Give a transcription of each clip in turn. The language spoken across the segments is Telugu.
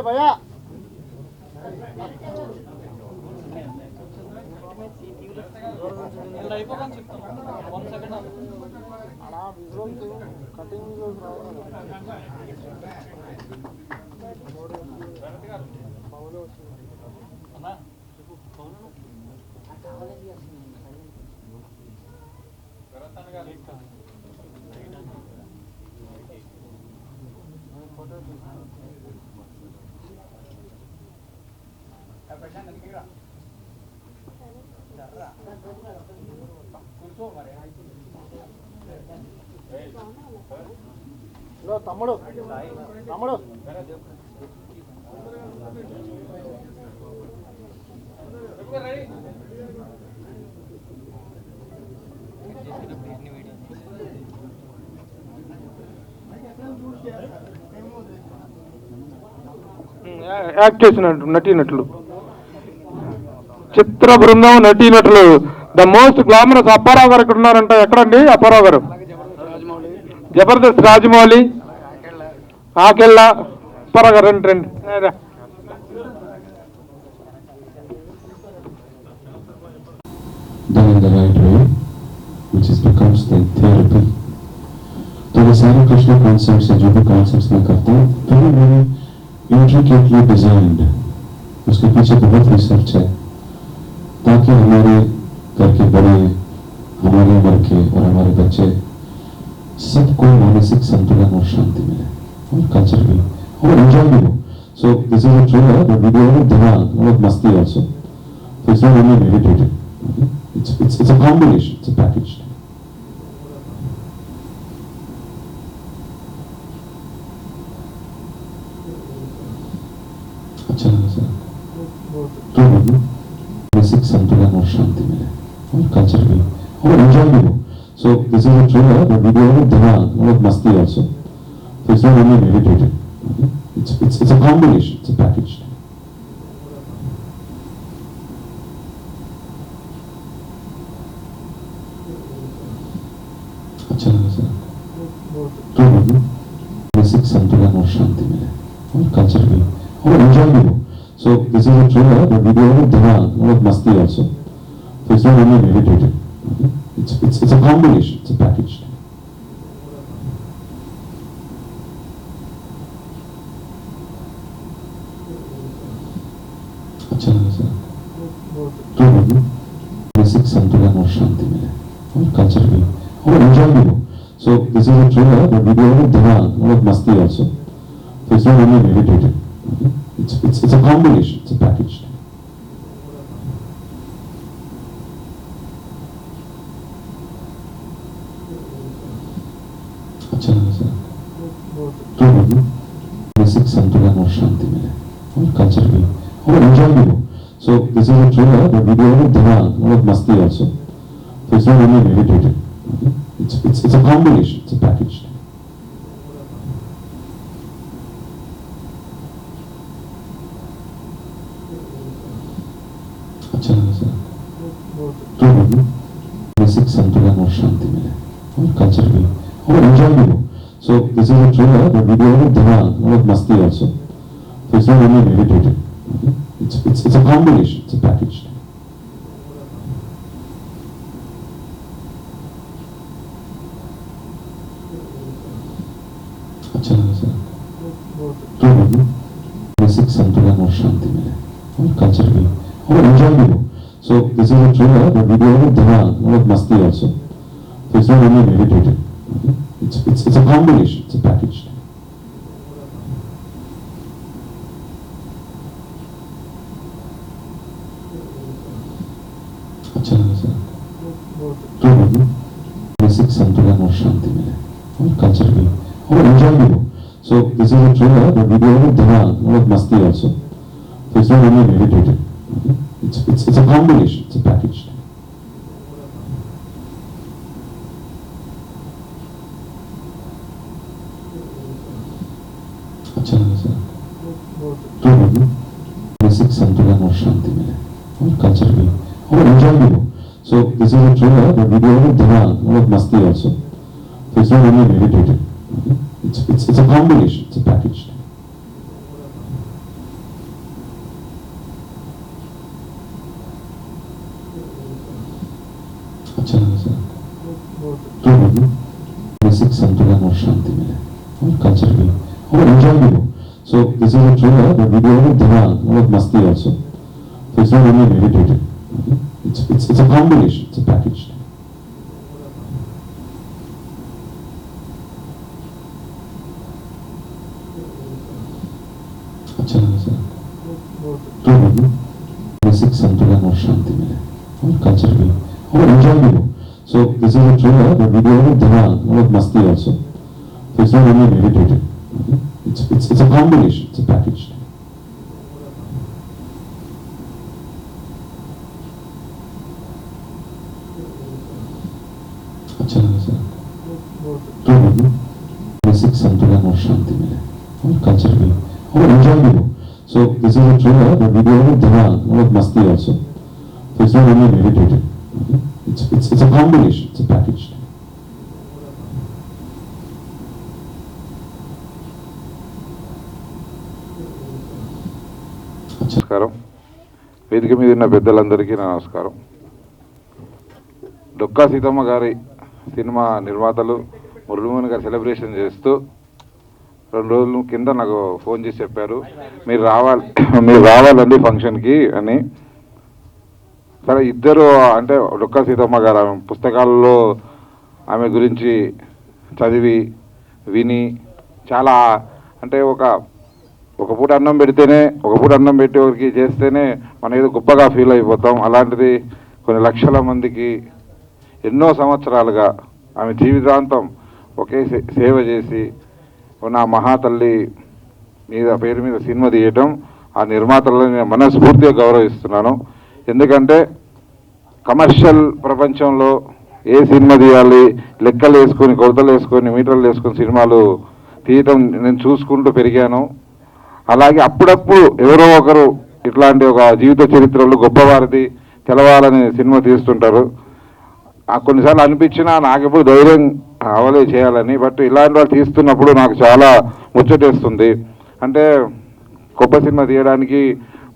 भैया कटिंग తమ్ముడు తమ్ముడు యాక్ట్ చేసినట్టు నటీనటులు చిత్ర బృందం నటీనటులు ద మోస్ట్ గ్లామరస్ అప్పారావు గారు ఇక్కడ ఉన్నారంట. ఎక్కడండి అప్పారావు గారు? జబర్దస్త్ రాజమౌళి ఆకెళ్ళ అప్పారావు గారు రండి రండి. तो वो सारे कृष्ण कॉन्सेप्ट्स हैं जो भी कॉन्सेप्ट्स मैं करता हूँ वेरी वेरी इंट्रिकेटली डिजाइंड, उसके पीछे बहुत रिसर्च है ताकि हमारे घर के बड़े, हमारी उम्र के और हमारे बच्चे सबको मानसिक संतुलन और शांति मिले और कल्चर भी और एंजॉय भी हो. So this is a thriller but we do धमाल मतलब मस्ती also. So it's not only meditative. It's a combination. It's a package. अच्छा लगा सर. तो मानसिक संतुलन और शांति मिले और कल्चर भी और एंजॉय भी हो. So this is a thriller but we do धमाल मतलब मस्ती also. So it's not only meditative. It's a combination. It's a package. अच्छा लगा सर. तो मानसिक संतुलन और शांति मिले और कल्चर भी और एंजॉय भी हो. So this is a thriller but we do धमाल मतलब मस्ती also. So it's not only meditative. It's a combination. It's a package. अच्छा लगा सर. तो मानसिक संतुलन और शांति मिले और कल्चर भी और एंजॉय भी हो. So this is a thriller but we do धमाल मतलब मस्ती also. So it's not only meditative. It's a combination. It's a package. अच्छा लगा सर. तो मानसिक संतुलन और शांति मिले और कल्चर भी और एंजॉय भी हो. So this is a thriller but we do धमाल मतलब मस्ती also. So it's not only meditative. It's a combination. It's a package. अच्छा लगा सर. तो मानसिक संतुलन और शांति मिले और कल्चर भी और एंजॉय भी हो. So this is a thriller but we do धमाल मतलब मस्ती also. So it's not only meditative. It's a combination. It's a package. अच्छा लगा सर. तो मानसिक संतुलन और शांति मिले और कल्चर भी और एंजॉय भी हो. So this is a thriller but we do धमाल मतलब मस्ती also. So it's not only meditative. It's a combination. It's a package. अच्छा लगा सर. तो मानसिक संतुलन और शांति मिले और कल्चर भी और एंजॉय भी हो. So this is a thriller but we do धमाल मतलब मस्ती also. So it's not only meditative. It's a combination. It's a package. अच्छा लगा सर. तो मानसिक संतुलन और शांति मिले और कल्चर भी और एंजॉय भी हो. So this is a thriller but we do धमाल मतलब मस्ती also. So it's not only meditative. It's a combination. It's a package. Basic संतुलन और शांति मिले और कल्चर भी और एंजॉय भी हो. So this is a trailer, but we do have a dhamaal, like masti also. So it's not only meditative. Okay? It's a combination. It's a package. अच्छा लगा सर. बेसिक संतुलन और शांति मिले और कल्चर भी और एंजॉय भी हो. So this is a trailer, but we do have a dhamaal, like masti also. So it's not only meditative. Okay? It's a combination. It's a package. अच्छा लगा सर. बेसिक संतुलन और शांति मिले और कल्चर भी और एंजॉय भी हो. So this is a trailer, but we do have a dhamaal, like masti also. So it's not only meditative. Okay? It's a combination. It's a package. నమస్కారం. వేదిక మీద ఉన్న పెద్దలందరికీ నా నమస్కారం. డొక్కా సీతమ్మ గారి సినిమా నిర్మాతలు మురళీమోహన్ గారు సెలబ్రేషన్ చేస్తూ 2 రోజుల కింద నాకు ఫోన్ చేసి చెప్పారు, మీరు రావాలండి ఫంక్షన్కి అని. సరే, ఇద్దరు అంటే డొక్కా సీతమ్మ గారు ఆమె పుస్తకాలలో ఆమె గురించి చదివి విని చాలా అంటే ఒక పూట అన్నం పెడితేనే ఒక పూట అన్నం పెట్టి ఒకరికి చేస్తేనే మనం ఏదో గొప్పగా ఫీల్ అయిపోతాం. అలాంటిది కొన్ని లక్షల మందికి ఎన్నో సంవత్సరాలుగా ఆమె జీవితాంతం ఒకే సేవ చేసి ఉన్న మహాతల్లి పేరు మీద సినిమా తీయటం ఆ నిర్మాతలను నేను మనస్ఫూర్తిగా గౌరవిస్తున్నాను. ఎందుకంటే కమర్షియల్ ప్రపంచంలో ఏ సినిమా తీయాలి లెక్కలు వేసుకొని కొలతలు వేసుకొని మీటర్లు వేసుకొని సినిమాలు తీయటం నేను చూసుకుంటూ పెరిగాను. అలాగే అప్పుడప్పుడు ఎవరో ఒకరు ఇట్లాంటి ఒక జీవిత చరిత్రలు గొప్పవారిది తెలవాలని సినిమా తీస్తుంటారు. కొన్నిసార్లు అనిపించినా నాకెప్పుడు ధైర్యం అవలే చేయాలని. బట్ ఇలాంటి వాళ్ళు తీస్తున్నప్పుడు నాకు చాలా ముచ్చటేస్తుంది. అంటే గొప్ప సినిమా తీయడానికి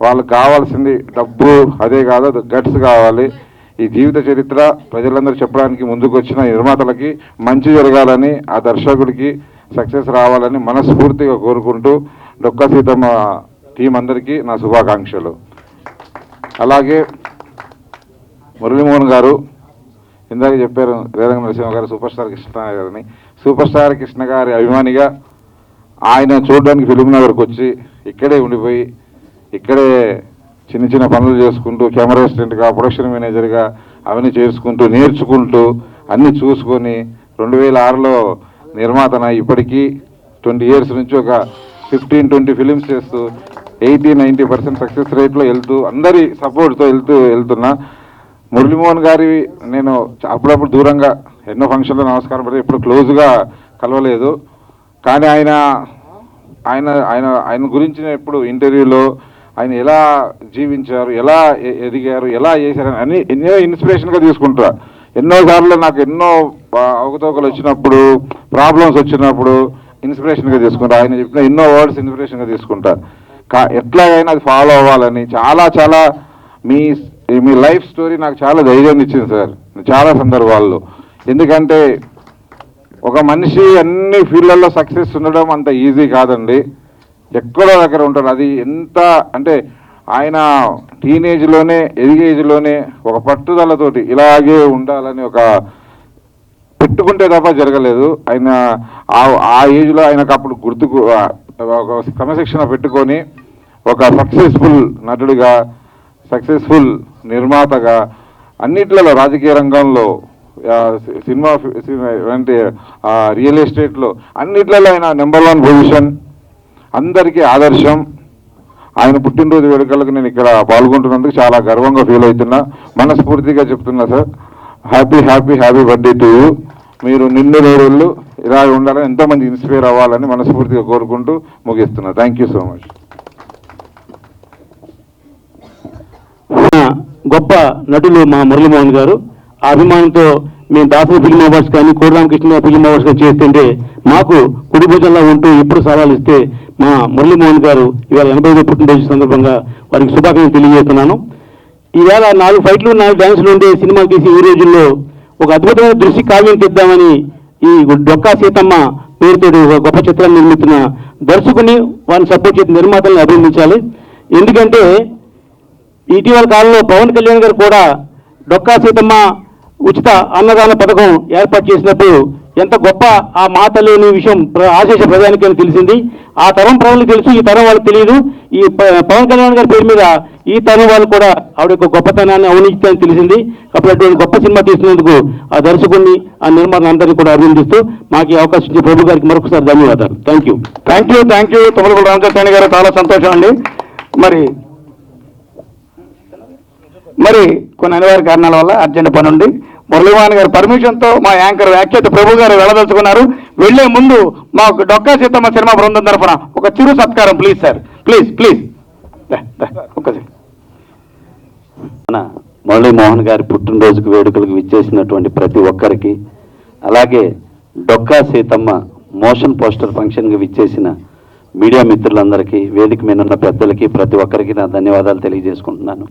వాళ్ళకి కావాల్సింది డబ్బు అదే కాదు, గట్స్ కావాలి. ఈ జీవిత చరిత్ర ప్రజలందరూ చెప్పడానికి ముందుకు వచ్చిన నిర్మాతలకి మంచి జరగాలని, ఆ దర్శకుడికి సక్సెస్ రావాలని మనస్ఫూర్తిగా కోరుకుంటూ డొక్కా సీతమ్మ టీం అందరికీ నా శుభాకాంక్షలు. అలాగే మురళీమోహన్ గారు ఇందాక చెప్పారు, రేలంగి నరసింహ గారు సూపర్ స్టార్ కృష్ణ గారిని. సూపర్ స్టార్ కృష్ణ గారి అభిమానిగా ఆయన చూడడానికి ఫిల్మ్ నగర్కి వచ్చి ఇక్కడే ఉండిపోయి ఇక్కడే చిన్న చిన్న పనులు చేసుకుంటూ కెమెరా అసిస్టెంట్గా ప్రొడక్షన్ మేనేజర్గా అవన్నీ చేసుకుంటూ నేర్చుకుంటూ అన్నీ చూసుకొని 2006లో నిర్మాతన ఇప్పటికీ 20 ఇయర్స్ నుంచి ఒక 15-20 ఫిలిమ్స్ చేస్తూ 80-90% సక్సెస్ రేట్లో వెళ్తూ అందరి సపోర్ట్తో వెళ్తున్నా. మురళీమోహన్ గారి నేను అప్పుడప్పుడు దూరంగా ఎన్నో ఫంక్షన్లో నమస్కారం పెడితే ఇప్పుడు క్లోజ్గా కలవలేదు. కానీ ఆయన గురించి నేను ఎప్పుడు ఇంటర్వ్యూలో ఆయన ఎలా జీవించారు, ఎలా ఎదిగారు, ఎలా చేశారు అని ఎన్నో ఇన్స్పిరేషన్గా తీసుకుంటా. ఎన్నోసార్లు నాకు ఎన్నో అవకతవకలు వచ్చినప్పుడు ప్రాబ్లమ్స్ వచ్చినప్పుడు ఇన్స్పిరేషన్గా తీసుకుంటా. ఆయన చెప్పిన ఎన్నో వర్డ్స్ ఇన్స్పిరేషన్గా తీసుకుంటా. ఎట్లాగైనా అది ఫాలో అవ్వాలని చాలా మీ లైఫ్ స్టోరీ నాకు చాలా ధైర్యాన్ని ఇచ్చింది సార్ చాలా సందర్భాల్లో. ఎందుకంటే ఒక మనిషి అన్ని ఫీల్డ్లలో సక్సెస్ ఉండడం అంత ఈజీ కాదండి. ఎక్కడో దగ్గర ఉంటాడు. అది ఎంత అంటే ఆయన టీనేజ్లోనే ఎదిగేజ్లోనే ఒక పట్టుదలతోటి ఇలాగే ఉండాలని ఒక పెట్టుకుంటే తప్ప జరగలేదు. ఆయన ఆ ఏజ్లో ఆయనకు అప్పుడు గుర్తుకు ఒక క్రమశిక్షణ పెట్టుకొని ఒక సక్సెస్ఫుల్ నటుడిగా సక్సెస్ఫుల్ నిర్మాతగా అన్నిట్లలో రాజకీయ రంగంలో సినిమా అంటే రియల్ ఎస్టేట్లో అన్నిట్లలో ఆయన నెంబర్ 1 పొజిషన్, అందరికీ ఆదర్శం. ఆయన పుట్టినరోజు వేడుకలకు నేను ఇక్కడ పాల్గొంటున్నందుకు చాలా గర్వంగా ఫీల్ అవుతున్నా. మనస్ఫూర్తిగా చెప్తున్నా sir, happy birthday to you. మీరు నిండు రోజులు ఇలా ఉండాలని ఎంతోమంది ఇన్స్పైర్ అవ్వాలని మనస్ఫూర్తిగా కోరుకుంటూ ముగిస్తున్నా. Thank you so much. గొప్ప నటులు మా మురళీమోహన్ గారు. ఆ అభిమానంతో మేము దాసరి ఫిల్మ్ అవార్డ్స్ కానీ కోడిరామకృష్ణ ఫిల్మ్ అవార్డ్స్ కానీ చేస్తుంటే మాకు కుడి భుజంలో ఉంటూ ఎప్పుడు సవాలు ఇస్తే మా మురళీమోహన్ గారు ఇవాళ 85వ పుట్టినరోజు సందర్భంగా వారికి శుభాకాంక్షలు తెలియజేస్తున్నాను. ఈవేళ 4 ఫైట్లు 4 డ్యాన్సులు ఉండే సినిమాలు తీసి ఈ రోజుల్లో ఒక అద్భుతమైన దృశ్య కావ్యం తెద్దామని ఈ డొక్కా సీతమ్మ పేరుతో ఒక గొప్ప చిత్రాన్ని నిర్మిస్తున్న దర్శకుని వారిని సపోర్ట్ చేసిన నిర్మాతలను అభినందించాలి. ఎందుకంటే ఇటీవల కాలంలో పవన్ కళ్యాణ్ గారు కూడా డొక్కా సీతమ్మ ఉచిత అన్నదాన పథకం ఏర్పాటు చేసినప్పుడు ఎంత గొప్ప ఆ మాతలేని విషయం ఆశేష ప్రజానికి అని తెలిసింది. ఆ తరం ప్రజలకు తెలుసు, ఈ తరం వాళ్ళకి తెలియదు. ఈ పవన్ కళ్యాణ్ గారి పేరు మీద ఈ తరం వాళ్ళు కూడా ఆవిడ యొక్క గొప్పతనాన్ని అవినీతిని తెలిసింది. కాబట్టి అటువంటి గొప్ప సినిమా తీసినందుకు ఆ దర్శకుడిని ఆ నిర్మాణ అందరినీ కూడా అభినందిస్తూ మాకు ఈ అవకాశం ఇచ్చే ప్రభు గారికి మరొకసారి ధన్యవాదాలు. Thank you. తుమ్మలగూడ రామకృష్ణ గారు, చాలా సంతోషం అండి. మరి కొన్ని అనివార్య కారణాల వల్ల అర్జెంట్ పని ఉండి మురళీమోహన్ గారి పర్మిషన్తో మా యాంకర్ వ్యాఖ్యాత ప్రభు గారు వెళ్ళదలుచుకున్నారు. వెళ్లే ముందు మాకు డొక్కా సీతమ్మ సినిమా బృందం తరఫున ఒక చిరు సత్కారం ప్లీజ్ సార్, ప్లీజ్. మన మురళీమోహన్ గారి పుట్టినరోజుకు వేడుకలకు విచ్చేసినటువంటి ప్రతి ఒక్కరికి, అలాగే డొక్కా సీతమ్మ మోషన్ పోస్టర్ ఫంక్షన్కి విచ్చేసిన మీడియా మిత్రులందరికీ, వేదిక మీద ఉన్న పెద్దలకి, ప్రతి ఒక్కరికి నా ధన్యవాదాలు తెలియజేసుకుంటున్నాను.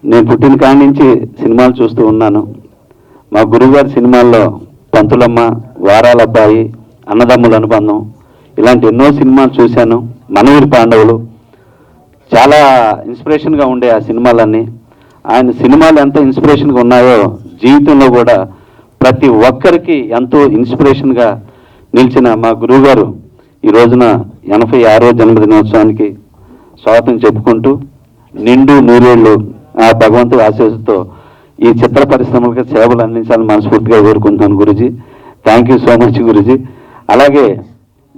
నేను పుట్టిన కాడి నుంచి సినిమాలు చూస్తూ ఉన్నాను. మా గురువుగారి సినిమాల్లో పంతులమ్మ, వారాల అబ్బాయి, అన్నదమ్ముల అనుబంధం ఇలాంటి ఎన్నో సినిమాలు చూశాను. మనవూరి పాండవులు చాలా ఇన్స్పిరేషన్గా ఉండే ఆ సినిమాలన్నీ. ఆయన సినిమాలు ఎంత ఇన్స్పిరేషన్గా ఉన్నాయో జీవితంలో కూడా ప్రతి ఒక్కరికి ఎంతో ఇన్స్పిరేషన్గా నిలిచిన మా గురువుగారు ఈ రోజున 86వ జన్మదినోత్సవానికి స్వాగతం చెప్పుకుంటూ నిండు నూరేళ్లు ఆ భగవంతుడి ఆశీస్సుతో ఈ చిత్ర పరిశ్రమలకు సేవలు అందించాలని మనస్ఫూర్తిగా కోరుకుంటున్నాను Guruji. Thank you so much Guruji. అలాగే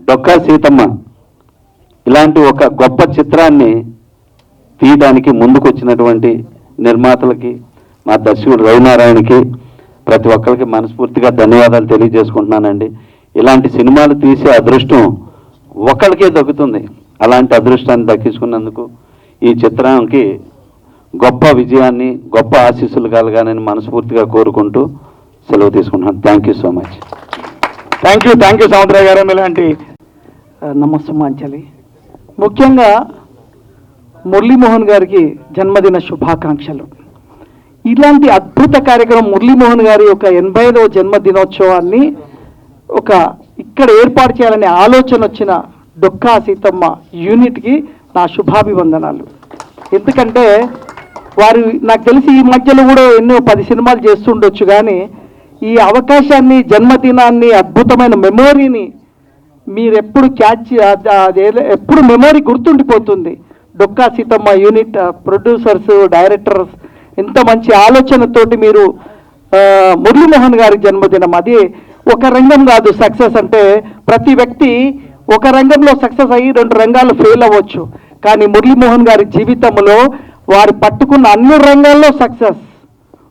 డొక్కా సీతమ్మ ఇలాంటి ఒక గొప్ప చిత్రాన్ని తీయడానికి ముందుకు వచ్చినటువంటి నిర్మాతలకి, మా దర్శకుడు రవినారాయణకి, ప్రతి ఒక్కరికి మనస్ఫూర్తిగా ధన్యవాదాలు తెలియజేసుకుంటున్నానండి. ఇలాంటి సినిమాలు తీసే అదృష్టం ఒకరికే దక్కుతుంది. అలాంటి అదృష్టాన్ని దక్కించుకున్నందుకు ఈ చిత్రానికి గొప్ప విజయాన్ని, గొప్ప ఆశీస్సులు కలగాలని మనస్ఫూర్తిగా కోరుకుంటూ సెలవు తీసుకుంటున్నాను. Thank you so much. Thank you Samudrayya garu. ఇలాంటి నమస్సుమాంజలి. ముఖ్యంగా మురళీమోహన్ గారికి జన్మదిన శుభాకాంక్షలు. ఇలాంటి అద్భుత కార్యక్రమం మురళీమోహన్ గారి యొక్క 85వ జన్మదినోత్సవాన్ని ఇక్కడ ఏర్పాటు చేయాలనే ఆలోచన వచ్చిన డొక్కా సీతమ్మ యూనిట్కి నా శుభాభివందనాలు. ఎందుకంటే వారు నాకు తెలిసి ఈ మధ్యలో కూడా ఎన్నో 10 సినిమాలు చేస్తుండొచ్చు, కానీ ఈ అవకాశాన్ని, జన్మదినాన్ని, అద్భుతమైన మెమోరీని మీరు ఎప్పుడు ఎప్పుడు మెమోరీ గుర్తుండిపోతుంది. Dokka Seethamma unit producers, directors ఎంత మంచి ఆలోచనతోటి మీరు మురళీమోహన్ గారి జన్మదినం, అది ఒక రంగం కాదు సక్సెస్ అంటే. ప్రతి వ్యక్తి ఒక రంగంలో సక్సెస్ అయ్యి 2 రంగాల్లో ఫెయిల్ అవ్వచ్చు, కానీ మురళీమోహన్ గారి జీవితంలో వారు పట్టుకున్న అన్ని రంగాల్లో సక్సెస్.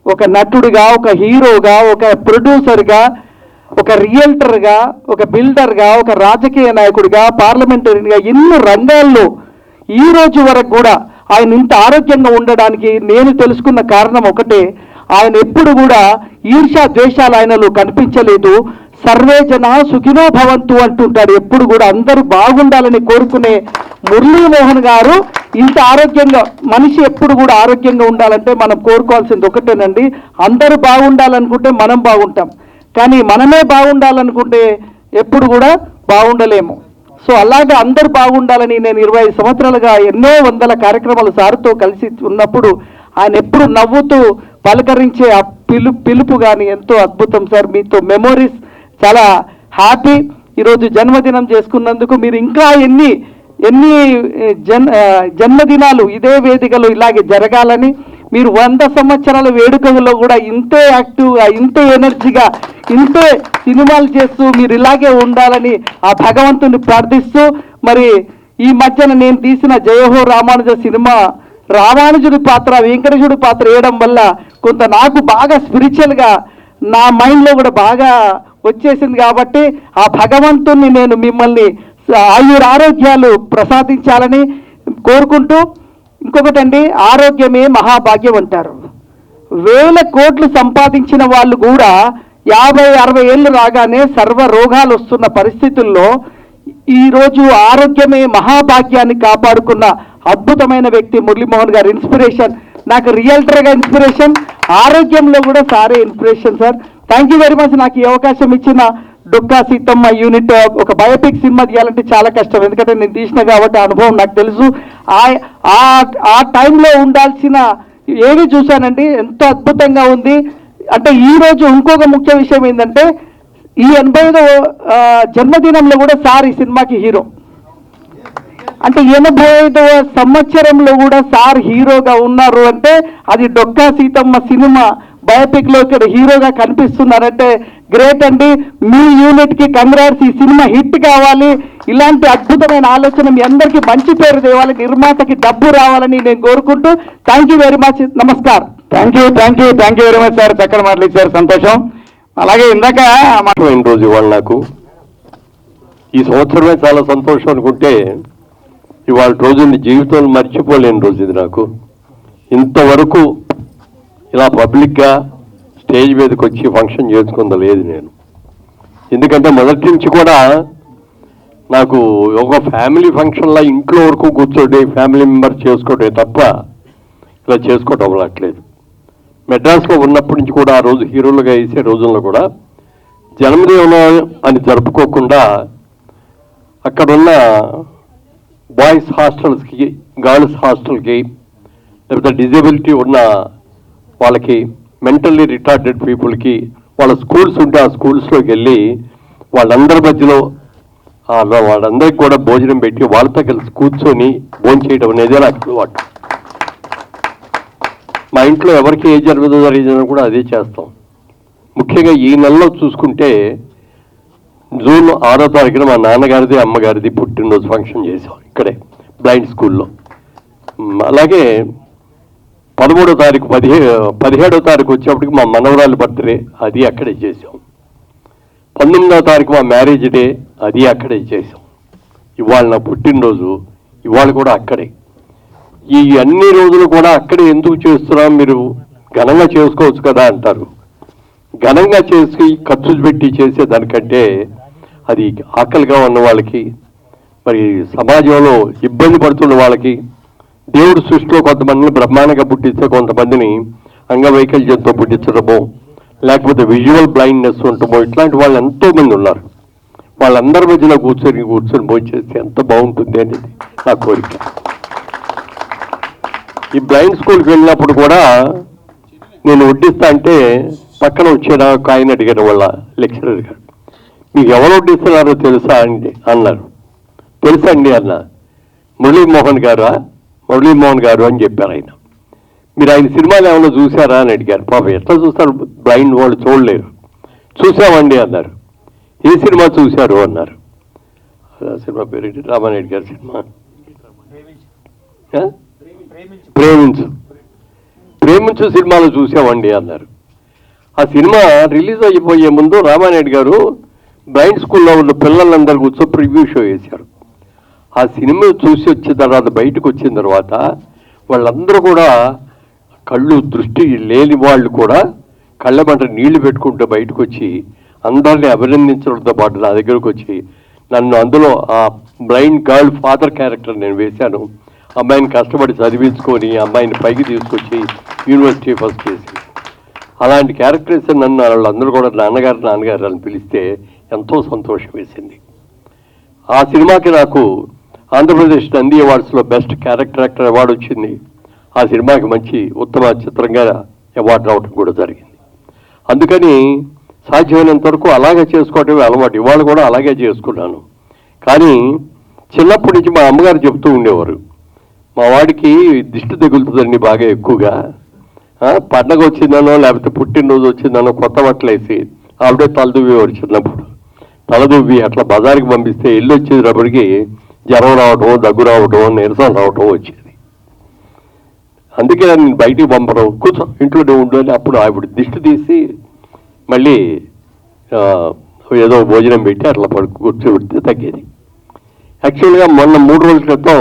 ఒక నటుడిగా, ఒక హీరోగా, ఒక ప్రొడ్యూసర్గా, ఒక రియల్టర్గా, ఒక బిల్డర్గా, ఒక రాజకీయ నాయకుడిగా, పార్లమెంటరీగా, ఎన్ని రంగాల్లో ఈ రోజు వరకు కూడా ఆయన ఇంత ఆరోగ్యంగా ఉండడానికి నేను తెలుసుకున్న కారణం ఒకటే, ఆయన ఎప్పుడు కూడా ఈర్ష్య ద్వేషాలు ఆయనలో కనిపించలేదు. సర్వే జన సుఖినో భవంతు అంటుంటాడు. ఎప్పుడు కూడా అందరూ బాగుండాలని కోరుకునే మురళీమోహన్ గారు ఇంత ఆరోగ్యంగా, మనిషి ఎప్పుడు కూడా ఆరోగ్యంగా ఉండాలంటే మనం కోరుకోవాల్సింది ఒకటేనండి, అందరూ బాగుండాలనుకుంటే మనం బాగుంటాం, కానీ మనమే బాగుండాలనుకుంటే ఎప్పుడు కూడా బాగుండలేము. సో అలాగే అందరూ బాగుండాలని నేను 25 సంవత్సరాలుగా ఎన్నో వందల కార్యక్రమాలు సార్తో కలిసి ఉన్నప్పుడు ఆయన ఎప్పుడు నవ్వుతూ పలకరించే ఆ పిలుపు కానీ ఎంతో అద్భుతం సార్. మీతో మెమోరీస్ చాలా హ్యాపీ. ఈరోజు జన్మదినం చేసుకున్నందుకు మీరు ఇంకా ఎన్ని జన్మదినాలు ఇదే వేదికలో ఇలాగే జరగాలని, మీరు 100 సంవత్సరాల వేడుకల్లో కూడా ఇంతే యాక్టివ్గా, ఇంతే ఎనర్జీగా, ఇంతే సినిమాలు చేస్తూ మీరు ఇలాగే ఉండాలని ఆ భగవంతుని ప్రార్థిస్తూ, మరి ఈ మధ్యన నేను తీసిన జయహో రామానుజ సినిమా రామానుజుడి పాత్ర, వెంకటేశుడి పాత్ర వేయడం వల్ల కొంత నాకు బాగా స్పిరిచువల్గా నా మైండ్లో కూడా బాగా వచ్చేసింది. కాబట్టి ఆ భగవంతుణ్ణి నేను మిమ్మల్ని ఆరోగ్యాలు ప్రసాదించాలని కోరుకుంటూ, ఇంకొకటండి, ఆరోగ్యమే మహాభాగ్యం అంటారు. 1000 కోట్లు సంపాదించిన వాళ్ళు కూడా 50-60 ఏళ్ళు రాగానే సర్వ రోగాలు వస్తున్న పరిస్థితుల్లో ఈరోజు ఆరోగ్యమే మహాభాగ్యాన్ని కాపాడుకున్న అద్భుతమైన వ్యక్తి మురళీమోహన్ గారి ఇన్స్పిరేషన్ నాకు రియల్టర్గా ఇన్స్పిరేషన్, ఆరోగ్యంలో కూడా సారే inspiration sir. Thank you very much. నాకు ఈ అవకాశం ఇచ్చిన డొక్కా సీతమ్మ యూనిట్ ఒక బయోపిక్ సినిమా తీయాలంటే చాలా కష్టం, ఎందుకంటే నేను తీసిన కాబట్టి అనుభవం నాకు తెలుసు. ఆ టైంలో ఉండాల్సిన ఏవి చూశానండి, ఎంతో అద్భుతంగా ఉంది. అంటే ఈ రోజు ఇంకొక ముఖ్య విషయం ఏంటంటే ఈ 85వ జన్మదినంలో కూడా సార్ ఈ సినిమాకి హీరో. అంటే 85వ సంవత్సరంలో కూడా సార్ హీరోగా ఉన్నారు అంటే అది డొక్కా సీతమ్మ సినిమా బయోపిక్ లో ఇక్కడ హీరోగా కనిపిస్తున్నారంటే గ్రేట్ అండి. మీ యూనిట్ కి కంగ్రాట్స్. ఈ సినిమా హిట్ కావాలి, ఇలాంటి అద్భుతమైన ఆలోచన మీ అందరికీ మంచి పేరు తేవాలి, నిర్మాతకి డబ్బు రావాలని నేను కోరుకుంటూ థ్యాంక్ యూ వెరీ మచ్. నమస్కారం. Thank you very much sir. చక్కని మాటలు ఇచ్చారు, సంతోషం. అలాగే ఇందాక అయిన రోజు ఇవాళ నాకు ఈ సంవత్సరమే చాలా సంతోషం అనుకుంటే ఇవాళ రోజుని జీవితంలో మర్చిపోలేని రోజు ఇది నాకు. ఇంతవరకు ఇలా పబ్లిక్గా స్టేజ్ మీదకి వచ్చి ఫంక్షన్ చేసుకుందా లేదు నేను. ఎందుకంటే మొదటి నుంచి కూడా నాకు ఒక ఫ్యామిలీ ఫంక్షన్లా ఇంట్లో వరకు కూర్చోండి ఫ్యామిలీ మెంబర్ చేసుకోవడం తప్ప ఇలా చేసుకోవటం అవ్వట్లేదు. మెడ్రాస్లో ఉన్నప్పటి నుంచి కూడా ఆ రోజు హీరోలుగా వేసే రోజుల్లో కూడా జన్మదినం అని జరుపుకోకుండా అక్కడున్న బాయ్స్ హాస్టల్స్కి, గర్ల్స్ హాస్టల్కి, లేకపోతే డిజబిలిటీ ఉన్న వాళ్ళకి, మెంటల్లీ రిటార్డెడ్ పీపుల్కి వాళ్ళ స్కూల్స్ ఉంటే ఆ స్కూల్స్లోకి వెళ్ళి వాళ్ళందరి మధ్యలో వాళ్ళందరికీ కూడా భోజనం పెట్టి వాళ్ళతో కలిసి కూర్చొని భోజనం చేయడం అనేది నాకు అలవాటు. మా ఇంట్లో ఎవరికి ఏ జరిగిందని కూడా అదే చేస్తాం. ముఖ్యంగా ఈ నెలలో చూసుకుంటే జూన్ 6వ తారీఖున మా నాన్నగారిది అమ్మగారిది పుట్టినరోజు ఫంక్షన్ చేసాం ఇక్కడే బ్లైండ్ స్కూల్లో. అలాగే 13వ తారీఖు 17వ తారీఖు వచ్చేప్పటికి మా మనవరాలి బర్త్డే, అది అక్కడే చేసాం. 19వ తారీఖు మా మ్యారేజ్ డే, అది అక్కడే చేసాం. ఇవాళ నా పుట్టినరోజు, ఇవాళ కూడా అక్కడే. ఈ అన్ని రోజులు కూడా అక్కడే ఎందుకు చేస్తున్నాం, మీరు ఘనంగా చేసుకోవచ్చు కదా అంటారు. ఘనంగా చేసి ఖర్చు పెట్టి చేసేదానికంటే అది ఆకలిగా ఉన్న వాళ్ళకి, మరి సమాజంలో ఇబ్బంది పడుతున్న వాళ్ళకి, దేవుడు సృష్టిలో కొంతమందిని బ్రహ్మాండంగా పుట్టించే కొంతమందిని అంగవైకల్యంతో పుట్టించడమో, లేకపోతే విజువల్ బ్లైండ్నెస్ ఉండటమో, ఇట్లాంటి వాళ్ళు ఎంతోమంది ఉన్నారు. వాళ్ళందరి మధ్యలో కూర్చొని భోజనం చేస్తే ఎంత బాగుంటుంది అనేది నా కోరిక. ఈ బ్లైండ్ స్కూల్కి వెళ్ళినప్పుడు కూడా నేను వడ్డిస్తా అంటే పక్కన వచ్చాడు ఒక ఆయన అడిగారు వాళ్ళ లెక్చరర్ గారు, మీకు ఎవరు వడ్డిస్తున్నారో తెలుసా అండి అన్నారు. తెలుసా అండి అన్న. మురళీమోహన్ గారు అని చెప్పారు ఆయన. మీరు ఆయన సినిమాలు ఏమైనా చూసారా అని అడిగారు. పాప ఎట్లా చూస్తారు, బ్లైండ్ వాళ్ళు చూడలేరు. చూసామండి అన్నారు. ఏ సినిమా చూశారు అన్నారు. సినిమా పేరు రామానాయుడు గారి సినిమా ప్రేమించు సినిమాలు చూసామండి అన్నారు. ఆ సినిమా రిలీజ్ అయిపోయే ముందు రామానాయుడు గారు బ్లైండ్ స్కూల్లో ఉన్న పిల్లలందరూ కూర్చో ప్రివ్యూ షో వేశారు. ఆ సినిమా చూసి వచ్చిన తర్వాత బయటకు వచ్చిన తర్వాత వాళ్ళందరూ కూడా కళ్ళు దృష్టి లేని వాళ్ళు కూడా కళ్ళమంట నీళ్లు పెట్టుకుంటూ బయటకు వచ్చి అందరినీ అభినందించడంతో పాటు నా దగ్గరకు వచ్చి నన్ను అందులో ఆ బ్లైండ్ గర్ల్ ఫాదర్ క్యారెక్టర్ నేను వేశాను. అమ్మాయిని కష్టపడి చదివించుకొని అమ్మాయిని పైకి తీసుకొచ్చి యూనివర్సిటీ ఫస్ట్ చేసి అలాంటి క్యారెక్టర్స్ నన్ను వాళ్ళందరూ కూడా నాన్నగారు అని పిలిస్తే ఎంతో సంతోషం వేసింది. ఆ సినిమాకి నాకు ఆంధ్రప్రదేశ్ నంది అవార్డ్స్లో బెస్ట్ క్యారెక్టర్ యాక్టర్ అవార్డు వచ్చింది. ఆ సినిమాకి మంచి ఉత్తమ చిత్రంగా అవార్డు రావడం కూడా జరిగింది. అందుకని సాధ్యమైనంత వరకు అలాగే చేసుకోవటమే అలవాటు. ఇవాళ కూడా అలాగే చేసుకున్నాను. కానీ చిన్నప్పటి నుంచి మా అమ్మగారు చెప్తూ ఉండేవారు, మా వాడికి దిష్టి తగులుతుందండి బాగా ఎక్కువగా. పండగ వచ్చిందనో లేకపోతే పుట్టినరోజు వచ్చిందనో కొత్త బట్టలు వేసి ఆవిడే తలదువ్వేవారు. చిన్నప్పుడు తలదువ్వి అట్లా బజార్కి పంపిస్తే ఇల్లు వచ్చేటప్పటికి జ్వరం రావటం, దగ్గు రావటం, నీరసం రావటం వచ్చేది. అందుకే నేను బయటికి పంపడం, కూర్చో ఇంట్లోనే ఉండు అని అప్పుడు ఆవిడ దిష్టి తీసి మళ్ళీ ఏదో భోజనం పెట్టి అట్లా కూర్చోబెడితే తగ్గేది. యాక్చువల్గా మొన్న 3 రోజుల క్రితం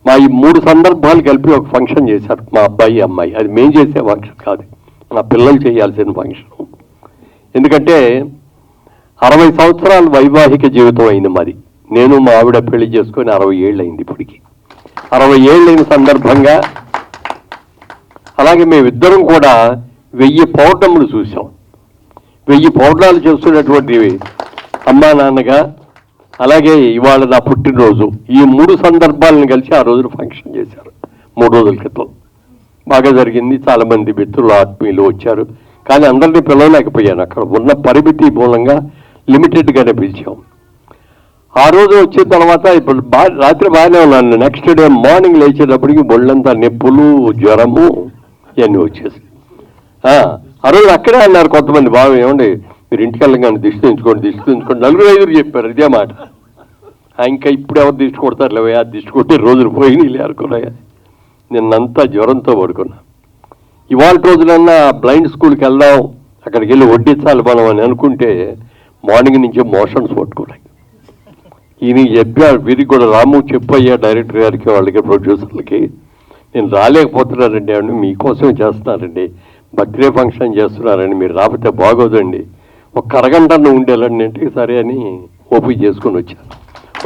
మా ఈ 3 సందర్భాలు కలిపి ఒక ఫంక్షన్ చేశారు మా అబ్బాయి అమ్మాయి. అది మేము చేసే ఫంక్షన్ కాదు, మా పిల్లలు చేయాల్సిన ఫంక్షన్. ఎందుకంటే 60 సంవత్సరాల వైవాహిక జీవితం అయింది మాది. నేను మా ఆవిడ పెళ్లి చేసుకొని 60 ఏళ్ళు అయింది. ఇప్పటికి 60 ఏళ్ళు అయిన సందర్భంగా అలాగే మేమిద్దరం కూడా 1000 పౌర్ణములు చూసాం. 1000 పౌర్ణాలు చేస్తున్నటువంటి అమ్మా నాన్నగా, అలాగే ఇవాళ నా పుట్టినరోజు, ఈ 3 సందర్భాలను కలిసి ఆ రోజున ఫంక్షన్ చేశారు 3 రోజుల క్రితం. బాగా జరిగింది. చాలామంది మిత్రులు ఆత్మీయులు వచ్చారు. కానీ అందరినీ పిలవలేకపోయాను. అక్కడ ఉన్న పరిమితి మూలంగా లిమిటెడ్గానే పిలిచాం. ఆ రోజు వచ్చిన తర్వాత ఇప్పుడు రాత్రి బాగానే ఉన్నాను. నెక్స్ట్ డే మార్నింగ్ లేచేటప్పటికి ఒళ్ళంతా నొప్పులు, జ్వరము ఇవన్నీ వచ్చేసి ఆ రోజు అక్కడే అన్నారు కొంతమంది, బాగా ఏమండి మీరు ఇంటికి వెళ్ళగానే దిష్టి ఉంచుకోండి 4-5 చెప్పారు ఇదే మాట. ఇంకా ఇప్పుడు ఎవరు దిష్టి కొడతారు లేవే, ఆ దిష్టి కొట్టే రోజులు పోయినాయి అనుకున్నాయా. నిన్నంతా జ్వరంతో పడుకున్నా. ఇవాళ రోజులన్నా బ్లైండ్ స్కూల్కి వెళ్దాం, అక్కడికి వెళ్ళి వడ్డించాలి మనం అని అనుకుంటే మార్నింగ్ నుంచి మోషన్స్ పట్టుకున్నాయి. ఈయన చెప్పారు, వీరికి కూడా రాము చెప్పయ్యా డైరెక్టర్ గారికి, వాళ్ళకి, ప్రొడ్యూసర్లకి, నేను రాలేకపోతున్నానండి అండి, మీకోసమే చేస్తున్నారండి, బర్త్డే ఫంక్షన్ చేస్తున్నారండి, మీరు రాకపోతే బాగోదండి, ఒక అరగంట ఉండేలండి అంటే సరే అని ఓపిక చేసుకొని వచ్చాను.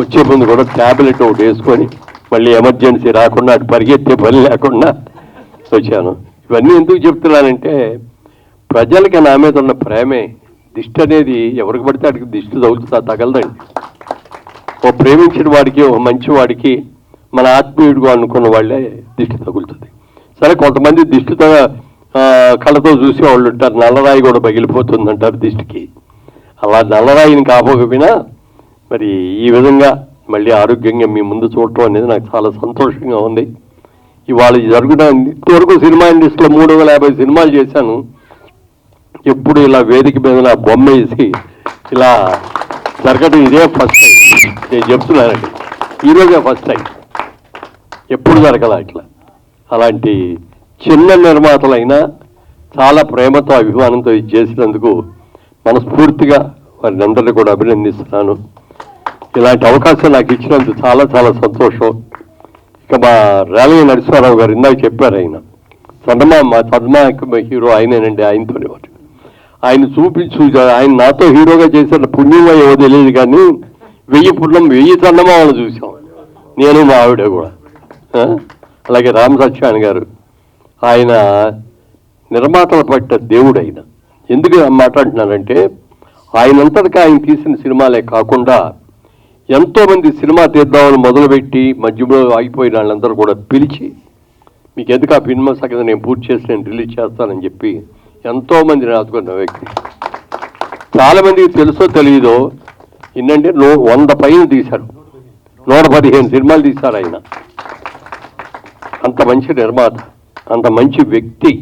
వచ్చే ముందు కూడా ట్యాబ్లెట్ ఒకటి వేసుకొని మళ్ళీ ఎమర్జెన్సీ రాకుండా అటు పరిగెత్తే పని లేకుండా వచ్చాను. ఇవన్నీ ఎందుకు చెప్తున్నానంటే ప్రజలకి నా మీద ఉన్న ప్రేమే. దిష్టి అనేది ఎవరికి పడితే అడిగి దిష్టి తగలదండి. ఓ ప్రేమించిన వాడికి, ఓ మంచి వాడికి, మన ఆత్మీయుడిగా అనుకున్న వాళ్ళే దిష్టి తగులుతుంది. సరే, కొంతమంది దిష్టితో కళ్ళతో చూసే వాళ్ళు ఉంటారు, నల్లరాయి కూడా పగిలిపోతుందంటారు దిష్టికి. అలా నల్లరాయిని కాపోకపోయినా మరి ఈ విధంగా మళ్ళీ ఆరోగ్యంగా మీ ముందు చూడటం అనేది నాకు చాలా సంతోషంగా ఉంది. ఇవాళ జరుగుతున్న ఇంతవరకు సినిమా ఇండస్ట్రీలో 350 సినిమాలు చేశాను. ఎప్పుడు ఇలా వేదిక మీద నా బొమ్మ వేసి ఇలా జరగడం ఇదే ఫస్ట్ టైం. నేను చెప్తున్నానండి, ఈరోజే ఫస్ట్ టైం. ఎప్పుడు జరగల ఇట్లా. అలాంటి చిన్న నిర్మాతలైనా చాలా ప్రేమతో, అభిమానంతో ఇది చేసినందుకు మనస్ఫూర్తిగా వారిని అందరినీ కూడా అభినందిస్తున్నాను. ఇలాంటి అవకాశం నాకు ఇచ్చినందుకు చాలా చాలా సంతోషం. ఇక మా రేలయ్య నరసింహారావు గారు ఇందాక చెప్పారు, ఆయన మా చందమా హీరో ఆయనేనండి. ఆయనతోనే ఆయన చూపించు, ఆయన నాతో హీరోగా చేసిన పుణ్యమో ఏవో తెలియదు కానీ 1000 చందమామలు చూసాం నేను, మా ఆవిడ కూడా. అలాగే రామ్ సత్యాన్ గారు, ఆయన నిర్మాతల పట్ల దేవుడు. ఆయన ఎందుకు మాట్లాడుతున్నానంటే ఆయనంతటిగా ఆయన తీసిన సినిమాలే కాకుండా ఎంతోమంది సినిమా తీద్దామని మొదలుపెట్టి మధ్యలో ఆగిపోయిన వాళ్ళందరూ కూడా పిలిచి, మీకు ఎందుకు ఆ సినిమా సగం నేను పూర్తి చేసి నేను రిలీజ్ చేస్తానని చెప్పి ఎంతోమందిని ఆదుకున్న వ్యక్తి. చాలామందికి తెలుసో తెలియదో, ఏంటంటే 100 పైన తీశారు, 115 సినిమాలు తీశారు ఆయన. అంత మంచి నిర్మాత, అంత మంచి వ్యక్తి.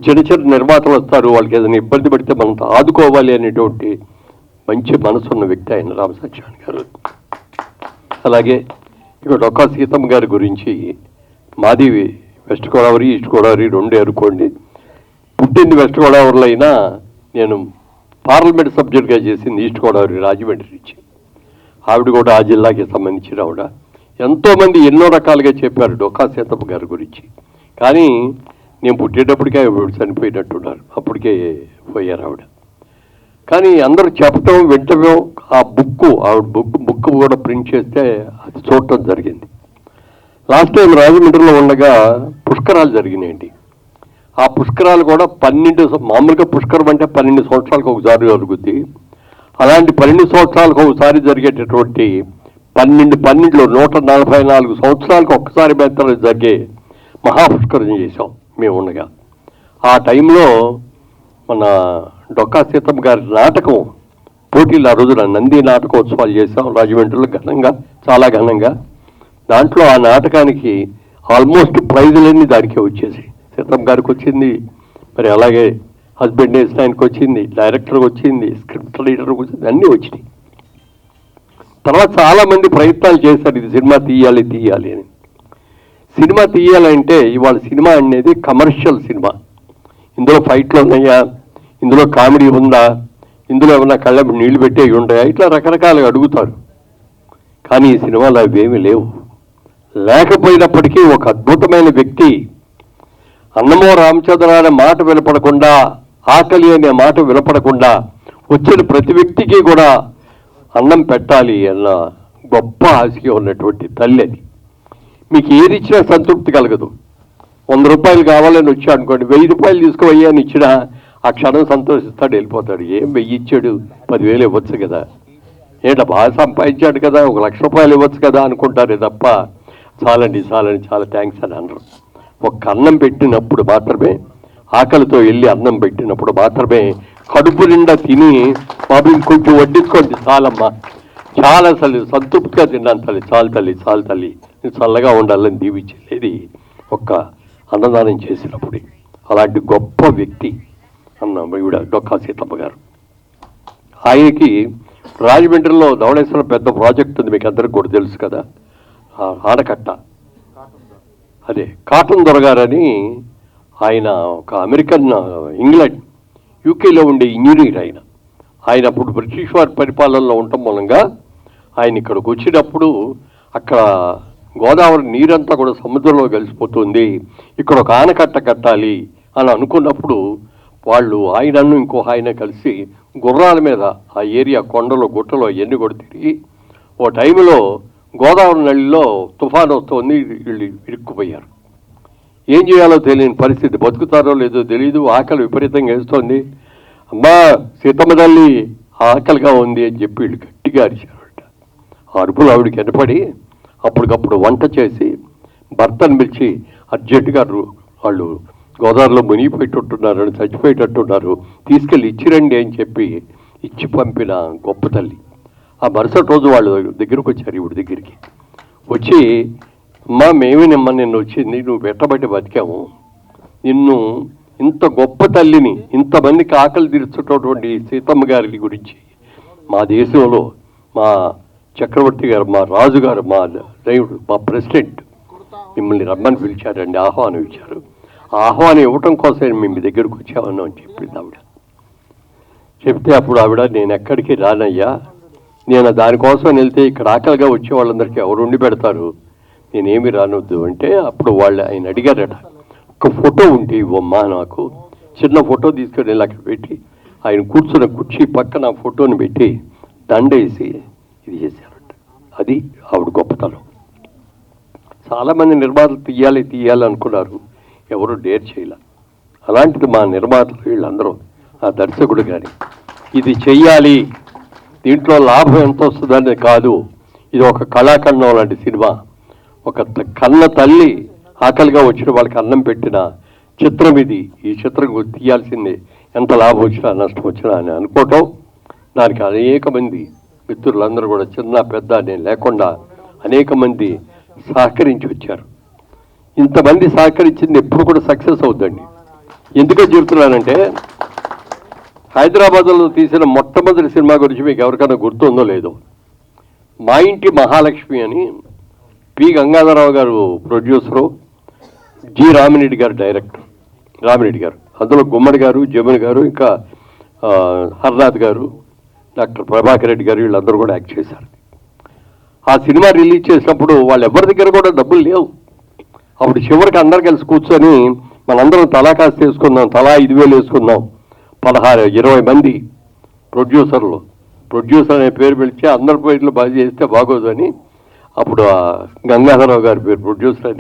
చిన్న చిన్న నిర్మాతలు వస్తారు, వాళ్ళకి ఏదైనా ఇబ్బంది పడితే మనం ఆదుకోవాలి అనేటువంటి మంచి మనసున్న వ్యక్తి ఆయన రామ్ సత్యాన్ గారు. అలాగే ఇక డొక్కా సీతమ్మ గారి గురించి, మాది వెస్ట్ గోదావరి, ఈస్ట్ గోదావరి 2 అనుకోండి. పుట్టింది వెస్ట్ గోదావరిలో అయినా నేను పార్లమెంట్ సబ్జెక్ట్గా చేసింది ఈస్ట్ గోదావరి, రాజమండ్రి నుంచి. ఆవిడ కూడా ఆ జిల్లాకి సంబంధించిన ఆవిడ. ఎంతోమంది ఎన్నో రకాలుగా చెప్పారు డొక్కా సీతమ్మ గారి గురించి. కానీ నేను పుట్టేటప్పటికే ఆవిడ చనిపోయినట్టున్నారు, అప్పటికే పోయారు ఆవిడ. కానీ అందరూ చెప్పటం వింటమే. ఆ ఆవిడ బుక్ కూడా ప్రింట్ చేస్తే అది చూడటం జరిగింది. లాస్ట్ టైం రాజమండ్రిలో ఉండగా పుష్కరాలు జరిగినాయండి. ఆ పుష్కరాలు కూడా 12, మామూలుగా పుష్కరం అంటే 12 సంవత్సరాలకు ఒకసారి జరుగుద్ది. అలాంటి 12 సంవత్సరాలకు ఒకసారి జరిగేటటువంటి 12లో 144 సంవత్సరాలకు ఒక్కసారి మాత్రం జరిగే మహాపుష్కరం చేశాం మేము ఉండగా. ఆ టైంలో మన డొక్కా సీతమ్మ గారి నాటకం పోటీలు ఆ రోజున నంది నాటకోత్సవాలు చేశాం రాజమండ్రిలో ఘనంగా, చాలా ఘనంగా. దాంట్లో ఆ నాటకానికి ఆల్మోస్ట్ ప్రైజులన్నీ దానికే వచ్చేసి, సీతమ్మ గారికి వచ్చింది, మరి అలాగే హస్బెండ్ ఆయనకి వచ్చింది, డైరెక్టర్కి వచ్చింది, స్క్రిప్ట్ రైటర్కి వచ్చింది, అన్నీ వచ్చినాయి. తర్వాత చాలామంది ప్రయత్నాలు చేశారు ఇది సినిమా తీయాలి అని. సినిమా తీయాలంటే ఇవాళ సినిమా అనేది కమర్షియల్ సినిమా. ఇందులో ఫైట్లు ఉన్నాయా, ఇందులో కామెడీ ఉందా, ఇందులో ఏమన్నా కళ్ళ నీళ్లు పెట్టేవి ఉంటాయా, ఇట్లా రకరకాలుగా అడుగుతారు. కానీ ఈ సినిమాలో అవేమీ లేవు. లేకపోయినప్పటికీ ఒక అద్భుతమైన వ్యక్తి, అన్నమో రామచంద్ర అనే మాట వినపడకుండా, ఆకలి అనే మాట వినపడకుండా వచ్చిన ప్రతి వ్యక్తికి కూడా అన్నం పెట్టాలి అన్న గొప్ప ఆశగా ఉన్నటువంటి తల్లి అది. మీకు ఏది ఇచ్చినా సంతృప్తి కలగదు. రూపాయలు కావాలని వచ్చా అనుకోండి, 1000 రూపాయలు తీసుకోవయ్యా అని ఇచ్చినా ఆ క్షణం సంతోషిస్తాడు, వెళ్ళిపోతాడు. ఏం 1000 ఇచ్చాడు, 10,000 ఇవ్వచ్చు కదా, ఏంటో బాగా సంపాదించాడు కదా, 1,00,000 రూపాయలు ఇవ్వచ్చు కదా అనుకుంటారే తప్ప చాలండి చాలా థ్యాంక్స్ అని అనరు. ఒక్క అన్నం పెట్టినప్పుడు మాత్రమే, ఆకలితో వెళ్ళి అన్నం పెట్టినప్పుడు మాత్రమే కడుపు నిండా తిని బాబు ఇంకొంచెం వడ్డించుకోండి చాలమ్మా, చాలా అసలు సంతృప్తిగా తిన్నాను తల్లి, చాలు తల్లి నేను చల్లగా ఉండాలని దీవించేది ఒక్క అన్నదానం చేసినప్పుడు. అలాంటి గొప్ప వ్యక్తి అన్న ఈవిడ డొక్కా సీతమ్మ గారు. ఆయనకి రాజమండ్రిలో ధవళేశ్వరం పెద్ద ప్రాజెక్ట్ ఉంది, మీకు అందరికి కూడా తెలుసు కదా, ఆనకట్ట. అదే కాటన్ దొరగారని ఆయన ఒక అమెరికన్, ఇంగ్లాండ్ యూకేలో ఉండే ఇంజనీర్. ఆయన అప్పుడు బ్రిటిష్ వారి పరిపాలనలో ఉండటం మూలంగా ఆయన ఇక్కడికి వచ్చినప్పుడు అక్కడ గోదావరి నీరంతా కూడా సముద్రంలో కలిసిపోతుంది, ఇక్కడ ఒక ఆనకట్ట కట్టాలి అని అనుకున్నప్పుడు వాళ్ళు ఆయనను ఇంకో ఆయన కలిసి గుర్రాల మీద ఆ ఏరియా కొండలో గుట్టలో ఎన్ని కూడా తిరిగి ఓ టైంలో గోదావరి నదిలో తుఫాను వస్తుంది, వీళ్ళు ఇరుక్కుపోయారు. ఏం చేయాలో తెలియని పరిస్థితి, బతుకుతారో లేదో తెలియదు, ఆకలి విపరీతంగా వేస్తోంది. అమ్మా సీతమ్మ తల్లి ఆకలిగా ఉంది అని చెప్పి వీళ్ళు గట్టిగా అరిచారట. ఆ అరుపులు ఆవిడికి వినపడి అప్పటికప్పుడు వంట చేసి భర్తను పిలిచి అర్జెంటుగా వాళ్ళు గోదావరిలో మునిగిపోయేటట్టున్నారు, చచ్చిపోయేటట్టున్నారు, తీసుకెళ్ళి ఇచ్చిరండి అని చెప్పి ఇచ్చి పంపిన గొప్ప తల్లి. ఆ మరుసటి రోజు వాళ్ళు దగ్గరకు వచ్చారు, ఈవిడ దగ్గరికి వచ్చి, అమ్మా మేమే నిన్ను వచ్చింది, నువ్వు పెట్టబట్టి బతికాము, నిన్ను ఇంత గొప్ప తల్లిని, ఇంతమందికి ఆకలి తీర్చున్నటువంటి సీతమ్మ గారి గురించి మా దేశంలో మా చక్రవర్తి గారు, మా రాజుగారు, మా దేవుడు, మా ప్రెసిడెంట్ మిమ్మల్ని రమ్మని పిలిచారండి, ఆహ్వానం ఇచ్చారు. ఆ ఆహ్వానం ఇవ్వటం కోసం మేము మీ దగ్గరకు వచ్చామని అని చెప్పింది ఆవిడ. చెప్తే అప్పుడు ఆవిడ, నేను ఎక్కడికి రానయ్యా, నేను దానికోసం వెళ్తే ఇక్కడ ఆకలిగా వచ్చే వాళ్ళందరికీ ఎవరు ఉండి పెడతారు, నేనేమి రానొద్దు అంటే అప్పుడు వాళ్ళు ఆయన అడిగారట, ఒక ఫోటో ఉంటే ఇవ్వమ్మా నాకు, చిన్న ఫోటో తీసుకొని వెళ్ళి అక్కడ పెట్టి ఆయన కూర్చున్న కుర్చీ పక్కన ఆ ఫోటోని పెట్టి దండేసి ఇది చేశారట. అది ఆవిడ గొప్పతనం. చాలామంది నిర్మాతలు తీయాలి అనుకున్నారు, ఎవరు డేర్ చేయాల. అలాంటిది మా నిర్మాతలు వీళ్ళందరూ, ఆ దర్శకుడు కానీ ఇది చెయ్యాలి, దీంట్లో లాభం ఎంత వస్తుందని కాదు, ఇది ఒక కళాఖండం లాంటి సినిమా, ఒక కన్న తల్లి ఆకలిగా వచ్చిన వాళ్ళకి అన్నం పెట్టిన చిత్రం ఇది. ఈ చిత్రం తీయాల్సిందే, ఎంత లాభం వచ్చినా నష్టం వచ్చినా అని అనుకోవటం. దానికి అనేక మంది మిత్రులందరూ కూడా చిన్న పెద్ద నేను లేకుండా అనేక మంది సహకరించి వచ్చారు. ఇంతమంది సహకరించింది ఎప్పుడు కూడా సక్సెస్ అవుతుందండి. ఎందుకని చెప్తున్నానంటే, హైదరాబాద్లో తీసిన మొట్టమొదటి సినిమా గురించి మీకు ఎవరికైనా గుర్తుందో లేదో, మా ఇంటి మహాలక్ష్మి అని పి గంగాధరరావు గారు ప్రొడ్యూసరు, జి రామిరెడ్డి గారు డైరెక్టర్. రామిరెడ్డి గారు, అందులో గుమ్మడి గారు, జమున గారు, ఇంకా హర్నాథ్ గారు, డాక్టర్ ప్రభాకర్ రెడ్డి గారు, వీళ్ళందరూ కూడా యాక్ట్ చేశారు. ఆ సినిమా రిలీజ్ చేసినప్పుడు వాళ్ళ ఎవరి దగ్గర కూడా డబ్బులు లేవు. అప్పుడు చివరికి అందరు కలిసి కూర్చొని మనందరం తలా కాస్త వేసుకుందాం, తలా 5,000 వేసుకుందాం, 16-20 మంది ప్రొడ్యూసర్ అనే పేరు పిలిచి అందరి పేర్లు బాగా చేస్తే బాగోదు అని అప్పుడు గంగాధరరావు గారి పేరు ప్రొడ్యూసర్ అని